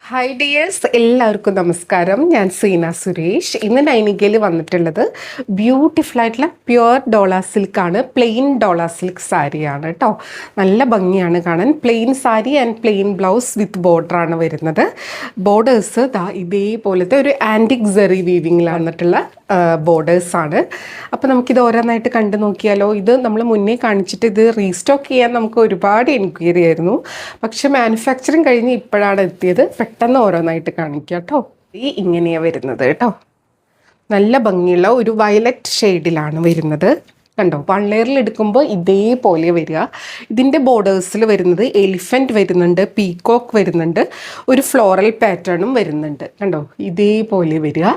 Hi dears, എല്ലാവർക്കും നമസ്കാരം. ഞാൻ സീന സുരേഷ്. ഇന്ന് നൈനികയിൽ വന്നിട്ടുള്ളത് ബ്യൂട്ടിഫുൾ ആയിട്ടുള്ള പ്യുവർ ഡോള സിൽക്കാണ്. പ്ലെയിൻ ഡോള സിൽക്ക് സാരിയാണ് കേട്ടോ. നല്ല ഭംഗിയാണ് കാണാൻ. Plain sari and plain blouse with ബോർഡറാണ് വരുന്നത്. ബോർഡേഴ്സ് ഇതേപോലത്തെ ഒരു ആൻറ്റിക് സെറി വീവിങ്ങിൽ വന്നിട്ടുള്ള ബോർഡേഴ്സാണ്. അപ്പോൾ നമുക്കിത് ഓരോന്നായിട്ട് കണ്ടു നോക്കിയാലോ. ഇത് നമ്മൾ മുന്നേ കാണിച്ചിട്ട് ഇത് റീസ്റ്റോക്ക് ചെയ്യാൻ നമുക്ക് ഒരുപാട് എൻക്വയറി ആയിരുന്നു. പക്ഷെ മാനുഫാക്ചറിങ് കഴിഞ്ഞ് ഇപ്പോഴാണ് എത്തിയത്. പെട്ടെന്ന് ഓരോന്നായിട്ട് കാണിക്കാം കേട്ടോ. ഇങ്ങനെയാണ് വരുന്നത് കേട്ടോ. നല്ല ഭംഗിയുള്ള ഒരു വയലറ്റ് ഷെയ്ഡിലാണ് വരുന്നത്. കണ്ടോ, 1 ലെയറിൽ എടുക്കുമ്പോൾ ഇതേപോലെ വരിക. ഇതിൻ്റെ ബോർഡേഴ്സിൽ വരുന്നത് എലിഫൻറ്റ് വരുന്നുണ്ട്, പീകോക്ക് വരുന്നുണ്ട്, ഒരു ഫ്ലോറൽ പാറ്റേണും വരുന്നുണ്ട്. കണ്ടോ, ഇതേപോലെ വരിക.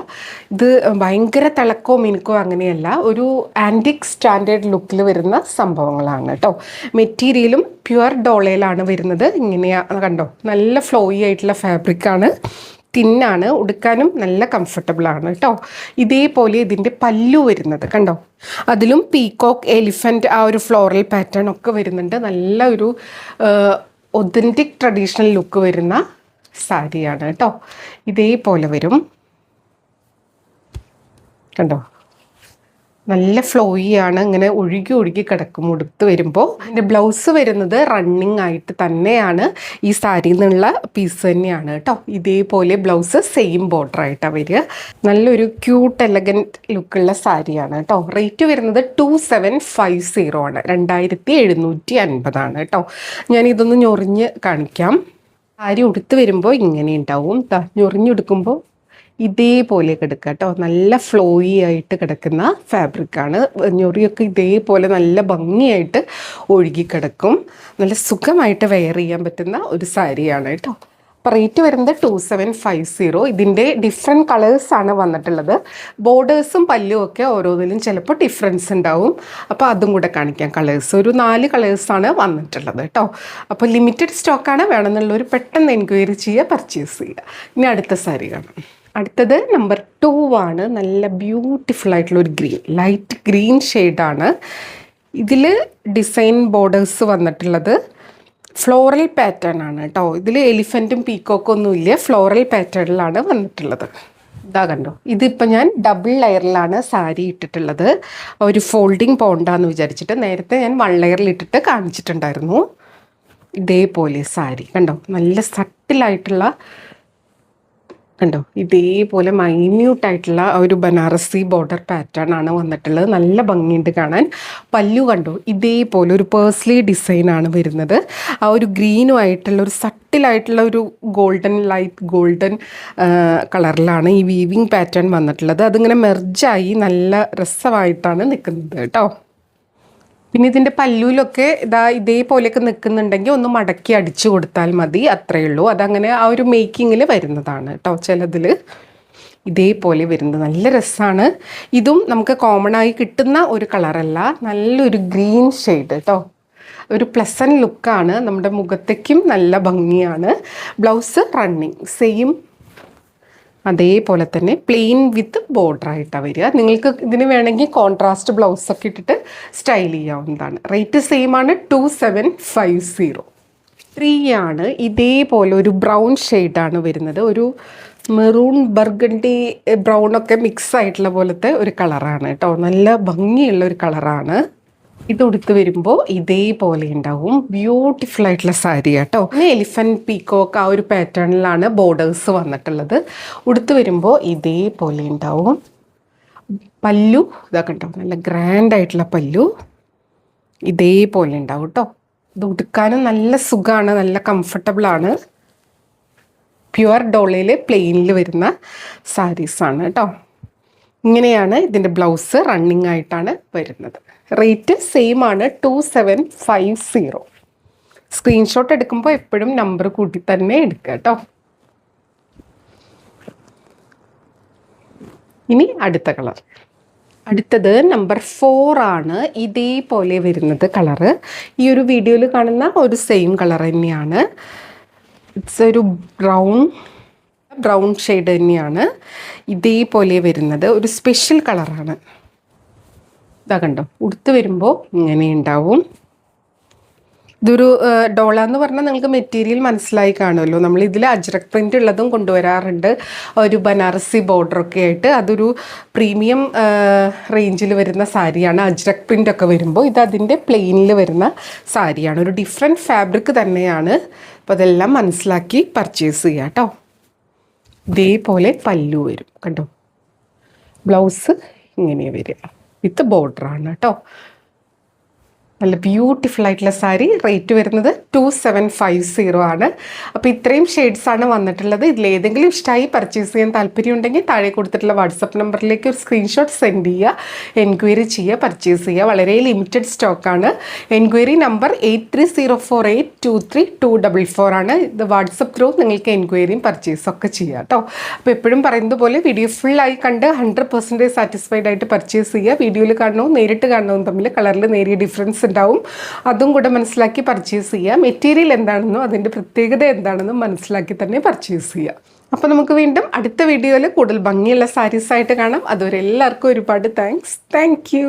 ഇത് ഭയങ്കര തിളക്കോ മിനുക്കോ അങ്ങനെയല്ല, ഒരു ആൻറ്റിക് സ്റ്റാൻഡേർഡ് ലുക്കിൽ വരുന്ന സംഭവങ്ങളാണ് കേട്ടോ. മെറ്റീരിയലും പ്യുവർ ഡോളയിലാണ് വരുന്നത്. ഇങ്ങനെയാണ് കണ്ടോ, നല്ല ഫ്ലോയി ആയിട്ടുള്ള ഫാബ്രിക്കാണ്. തിന്നാണ്, ഉടുക്കാനും നല്ല കംഫർട്ടബിളാണ് കേട്ടോ. ഇതേപോലെ ഇതിൻ്റെ പല്ലു വരുന്നത് കണ്ടോ, അതിലും പീകോക്ക്, എലിഫൻറ്റ്, ആ ഒരു ഫ്ലോറൽ പാറ്റേൺ ഒക്കെ വരുന്നുണ്ട്. നല്ല ഒരു ഒതൻറ്റിക് ട്രഡീഷണൽ ലുക്ക് വരുന്ന സാരിയാണ് കേട്ടോ. ഇതേപോലെ വരും കണ്ടോ. നല്ല ഫ്ലോയി ആണ്, ഇങ്ങനെ ഒഴുകി ഒഴുകി കിടക്കും ഉടുത്ത് വരുമ്പോൾ. അതിൻ്റെ ബ്ലൗസ് വരുന്നത് റണ്ണിങ് ആയിട്ട് തന്നെയാണ്, ഈ സാരിയിൽ നിന്നുള്ള പീസ് തന്നെയാണ് കേട്ടോ. ഇതേപോലെ ബ്ലൗസ് സെയിം ബോർഡർ ആയിട്ടാണ് വരിക. നല്ലൊരു ക്യൂട്ട് എലഗൻറ്റ് ലുക്കുള്ള സാരിയാണ് കേട്ടോ. റേറ്റ് വരുന്നത് 2750 ആണ്, 2750 ആണ് കേട്ടോ. ഞാനിതൊന്ന് ഞൊറിഞ്ഞ് കാണിക്കാം. സാരി ഉടുത്ത് വരുമ്പോൾ ഇങ്ങനെ ഉണ്ടാവും. ഞൊറിഞ്ഞെടുക്കുമ്പോൾ ഇതേപോലെ കിടക്കുക കേട്ടോ. നല്ല ഫ്ലോയി ആയിട്ട് കിടക്കുന്ന ഫാബ്രിക്കാണ്. ഞൊറിയൊക്കെ ഇതേപോലെ നല്ല ഭംഗിയായിട്ട് ഒഴുകി കിടക്കും. നല്ല സുഖമായിട്ട് വെയർ ചെയ്യാൻ പറ്റുന്ന ഒരു സാരിയാണ് കേട്ടോ. അപ്പോൾ റേറ്റ് വരുന്നത് 2750. ഇതിൻ്റെ ഡിഫറെൻറ്റ് കളേഴ്സാണ് വന്നിട്ടുള്ളത്. ബോർഡേഴ്സും പല്ലും ഒക്കെ ഓരോന്നിലും ചിലപ്പോൾ ഡിഫറൻസ് ഉണ്ടാവും. അപ്പോൾ അതും കൂടെ കാണിക്കാം. കളേഴ്സ് ഒരു 4 കളേഴ്സാണ് വന്നിട്ടുള്ളത് കേട്ടോ. അപ്പോൾ ലിമിറ്റഡ് സ്റ്റോക്കാണ്. വേണമെന്നുള്ളവർ പെട്ടെന്ന് എൻക്വയറി ചെയ്യുക, പർച്ചേസ് ചെയ്യുക. ഇനി അടുത്ത സാരി കാണാം. അടുത്തത് നമ്പർ 2 ആണ്. നല്ല ബ്യൂട്ടിഫുൾ ആയിട്ടുള്ള ഒരു ഗ്രീൻ, ലൈറ്റ് ഗ്രീൻ ഷെയ്ഡാണ്. ഇതിൽ ഡിസൈൻ ബോർഡേഴ്സ് വന്നിട്ടുള്ളത് ഫ്ലോറൽ പാറ്റേൺ ആണ് കേട്ടോ. ഇതിൽ എലിഫൻറ്റും പീക്കോക്കും ഒന്നുമില്ല, ഫ്ലോറൽ പാറ്റേണിലാണ് വന്നിട്ടുള്ളത്. ഇതാ കണ്ടോ, ഇതിപ്പോൾ ഞാൻ ഡബിൾ ലെയറിലാണ് സാരി ഇട്ടിട്ടുള്ളത്. ഒരു ഫോൾഡിങ് പോണ്ടാന്ന് വിചാരിച്ചിട്ട് നേരത്തെ ഞാൻ 1 ലെയറിൽ ഇട്ടിട്ട് കാണിച്ചിട്ടുണ്ടായിരുന്നു. ഇതേപോലെ സാരി കണ്ടോ, നല്ല സട്ടിലായിട്ടുള്ള കണ്ടോ, ഇതേപോലെ മൈന്യൂട്ടായിട്ടുള്ള ഒരു ബനാറസി ബോർഡർ പാറ്റേൺ ആണ് വന്നിട്ടുള്ളത്. നല്ല ഭംഗിയുണ്ട് കാണാൻ. പല്ലു കണ്ടോ, ഇതേപോലെ ഒരു പേഴ്സ്ലി ഡിസൈനാണ് വരുന്നത്. ആ ഒരു ഗ്രീനുമായിട്ടുള്ള ഒരു സട്ടിലായിട്ടുള്ള ഒരു ഗോൾഡൻ, ലൈറ്റ് ഗോൾഡൻ കളറിലാണ് ഈ വീവിങ് പാറ്റേൺ വന്നിട്ടുള്ളത്. അതിങ്ങനെ മെർജായി നല്ല രസമായിട്ടാണ് നിൽക്കുന്നത് കേട്ടോ. പിന്നെ ഇതിൻ്റെ പല്ലുവിലൊക്കെ ഇതേപോലെയൊക്കെ നിൽക്കുന്നുണ്ടെങ്കിൽ ഒന്ന് മടക്കി അടിച്ചു കൊടുത്താൽ മതി, അത്രയേ ഉള്ളൂ. അതങ്ങനെ ആ ഒരു മേക്കിങ്ങിൽ വരുന്നതാണ് കേട്ടോ. ചിലതിൽ ഇതേപോലെ വരുന്നത് നല്ല രസമാണ്. ഇതും നമുക്ക് കോമൺ ആയി കിട്ടുന്ന ഒരു കളറല്ല, നല്ലൊരു ഗ്രീൻ ഷെയ്ഡ് കേട്ടോ. ഒരു പ്ലസൻറ്റ് ലുക്കാണ്, നമ്മുടെ മുഖത്തേക്കും നല്ല ഭംഗിയാണ്. ബ്ലൗസ് റണ്ണിങ് സെയിം അതേപോലെ തന്നെ പ്ലെയിൻ വിത്ത് ബോർഡർ ആയിട്ടാണ് വരിക. നിങ്ങൾക്ക് ഇതിന് വേണമെങ്കിൽ കോൺട്രാസ്റ്റ് ബ്ലൗസൊക്കെ ഇട്ടിട്ട് സ്റ്റൈൽ ചെയ്യാവുന്നതാണ്. റേറ്റ് സെയിം ആണ്, 2750. 3 ആണ്. ഇതേപോലെ ഒരു ബ്രൗൺ ഷെയ്ഡാണ് വരുന്നത്. ഒരു മെറൂൺ ബർഗണ്ടി ബ്രൗണൊക്കെ മിക്സ് ആയിട്ടുള്ള പോലത്തെ ഒരു കളറാണ് കേട്ടോ. നല്ല ഭംഗിയുള്ള ഒരു കളറാണ്. ഇത് ഉടുത്ത് വരുമ്പോൾ ഇതേപോലെ ഉണ്ടാവും. ബ്യൂട്ടിഫുൾ ആയിട്ടുള്ള സാരി കേട്ടോ. പിന്നെ എലിഫൻറ്റ് പീക്കോക്ക് ആ ഒരു പാറ്റേണിലാണ് ബോർഡേഴ്സ് വന്നിട്ടുള്ളത്. ഉടുത്ത് വരുമ്പോൾ ഇതേപോലെ ഉണ്ടാവും. പല്ലു ഇതൊക്കെ ഉണ്ടാവും, നല്ല ഗ്രാൻഡ് ആയിട്ടുള്ള പല്ലു ഇതേപോലെ ഉണ്ടാവും കേട്ടോ. ഇത് ഉടുക്കാനും നല്ല സുഖമാണ്, നല്ല കംഫർട്ടബിളാണ്. പ്യുവർ ഡോളയിൽ പ്ലെയിനിൽ വരുന്ന സാരീസാണ് കേട്ടോ. ഇങ്ങനെയാണ് ഇതിൻ്റെ ബ്ലൗസ് റണ്ണിങ് ആയിട്ടാണ് വരുന്നത്. റേറ്റ് സെയിം ആണ്, 2750. സ്ക്രീൻഷോട്ട് എടുക്കുമ്പോൾ എപ്പോഴും നമ്പർ കൂട്ടി തന്നെ എടുക്കുക കേട്ടോ. ഇനി അടുത്ത കളർ. അടുത്തത് നമ്പർ 4 ആണ്. ഇതേപോലെ വരുന്നത് കളറ് ഈ ഒരു വീഡിയോയിൽ കാണുന്ന ഒരു സെയിം കളർ തന്നെയാണ്. ഇറ്റ്സ് ഒരു ബ്രൗൺ ഷെയ്ഡ് തന്നെയാണ്. ഇതേപോലെ വരുന്നത് ഒരു സ്പെഷ്യൽ കളറാണ്. ഇതാ കണ്ടോ, ഉടുത്ത് വരുമ്പോൾ ഇങ്ങനെ ഉണ്ടാവും. ഇതൊരു ഡോള എന്ന് പറഞ്ഞാൽ നിങ്ങൾക്ക് മെറ്റീരിയൽ മനസ്സിലായി കാണുമല്ലോ. നമ്മൾ ഇതിൽ അജ്രക് പ്രിൻ്റ് ഉള്ളതും കൊണ്ടുവരാറുണ്ട്, ഒരു ബനാറസി ബോർഡറൊക്കെ ആയിട്ട്. അതൊരു പ്രീമിയം റേഞ്ചിൽ വരുന്ന സാരിയാണ്. അജ്രക് പ്രിൻ്റ് ഒക്കെ വരുമ്പോൾ ഇത് അതിൻ്റെ പ്ലെയിനിൽ വരുന്ന സാരിയാണ്. ഒരു ഡിഫറെൻറ്റ് ഫാബ്രിക് തന്നെയാണ്. അപ്പോൾ അതെല്ലാം മനസ്സിലാക്കി പർച്ചേസ് ചെയ്യുക കേട്ടോ. ഇതേപോലെ പല്ലു വരും കണ്ടോ. ബ്ലൗസ് ഇങ്ങനെ വരിക വിത്ത് ബോർഡറാണ് കേട്ടോ. നല്ല ബ്യൂട്ടിഫുൾ ആയിട്ടുള്ള സാരി. റേറ്റ് വരുന്നത് 2750 ആണ്. അപ്പോൾ ഇത്രയും ഷെയ്ഡ്സാണ് വന്നിട്ടുള്ളത്. ഇതിലേതെങ്കിലും ഇഷ്ടമായി പർച്ചേസ് ചെയ്യാൻ താല്പര്യമുണ്ടെങ്കിൽ താഴെ കൊടുത്തിട്ടുള്ള വാട്സപ്പ് നമ്പറിലേക്ക് ഒരു സ്ക്രീൻഷോട്ട് സെൻഡ് ചെയ്യുക, എൻക്വയറി ചെയ്യുക, പർച്ചേസ് ചെയ്യുക. വളരെ ലിമിറ്റഡ് സ്റ്റോക്കാണ്. എൻക്വയറി നമ്പർ 8304823244 ആണ്. ഇത് വാട്സപ്പ് ത്രൂ നിങ്ങൾക്ക് എൻക്വയറിയും പർച്ചേസും ഒക്കെ ചെയ്യാം കേട്ടോ. അപ്പോൾ എപ്പോഴും പറയുന്നത് പോലെ വീഡിയോ ഫുള്ളായി കണ്ട് 100% സാറ്റിസ്ഫൈഡ് ആയിട്ട് പർച്ചേസ് ചെയ്യുക. വീഡിയോയിൽ കാണണവും നേരിട്ട് കാണണവും തമ്മിൽ കളറിൽ നേരിയ ഡിഫറൻസ് ഉണ്ടാവും. അതും കൂടെ മനസ്സിലാക്കി പർച്ചേസ് ചെയ്യുക. മെറ്റീരിയൽ എന്താണെന്നോ അതിൻ്റെ പ്രത്യേകത എന്താണെന്നും മനസ്സിലാക്കി തന്നെ പർച്ചേസ് ചെയ്യുക. അപ്പോൾ നമുക്ക് വീണ്ടും അടുത്ത വീഡിയോയിൽ കൂടുതൽ ഭംഗിയുള്ള സാരീസായിട്ട് കാണാം. അതുവരെ എല്ലാവർക്കും ഒരുപാട് താങ്ക്സ്. Thank you.